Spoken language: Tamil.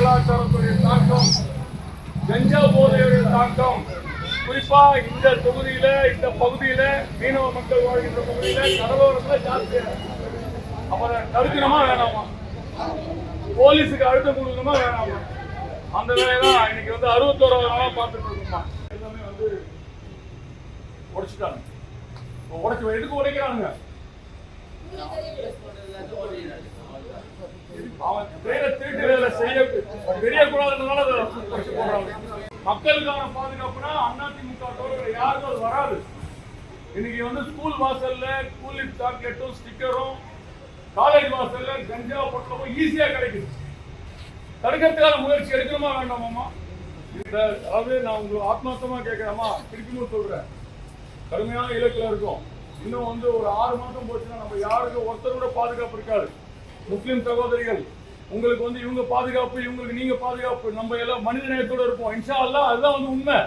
கலாச்சாரத்துடைய தாக்கம், கஞ்சா போதையுடைய தாக்கம் குறிப்பா இந்த தொகுதியில, இந்த பகுதியில, மீனவ மக்கள் வாழ்கின்ற பகுதியில கடலோரத்துல ஜாஸ்தியா. அப்புறம் தடுக்கணுமா வேணாமா? போலீஸுக்கு அழுத்தம் கொடுக்கணுமா வேணாமா? அந்த வேலையதான் இன்னைக்கு 61வது நாளா பார்த்துட்டு இருக்கோமா. எல்லாமே உடைச்சிட்டாங்க. உடைச்சு எதுக்கு உடைக்கிறாங்க? அவன் திருட்டு வேலை செய்ய தெரியக்கூடாதுனால போடுறாங்க. மக்களுக்கான பாதுகாப்புனா அதிமுக தோழர்கள் யாருக்கும் அது வராது. இன்னைக்கு ஸ்கூல் வாசல்ல கூலிப் சாக்லேட்டும் ஸ்டிக்கரும், காலேஜ் வாசல்ல கஞ்சா பொட்டலமும் ஈஸியா கிடைக்குது. தடுக்கிறதுக்கான முயற்சி எடுக்கணுமா வேண்டாமாமா? அதாவது நான் உங்களுக்கு ஆத்மார்த்தமா கேட்கிறேமா, திருப்பியும் சொல்றேன், கடுமையான இலக்குல இருக்கும். இன்னும் ஒரு 6 மாதம் போச்சுன்னா நம்ம யாருக்கும் ஒருத்தரோட பாதுகாப்பு இருக்காது. முஸ்லிம் சகோதரிகள் உங்களுக்கு இவங்க பாதுகாப்பு, இவங்களுக்கு நீங்க பாதுகாப்பு, நம்ம எல்லாம் மனித நேயத்தோட இருப்போம். இன்ஷா அல்லாஹ் அதுதான் உண்மை.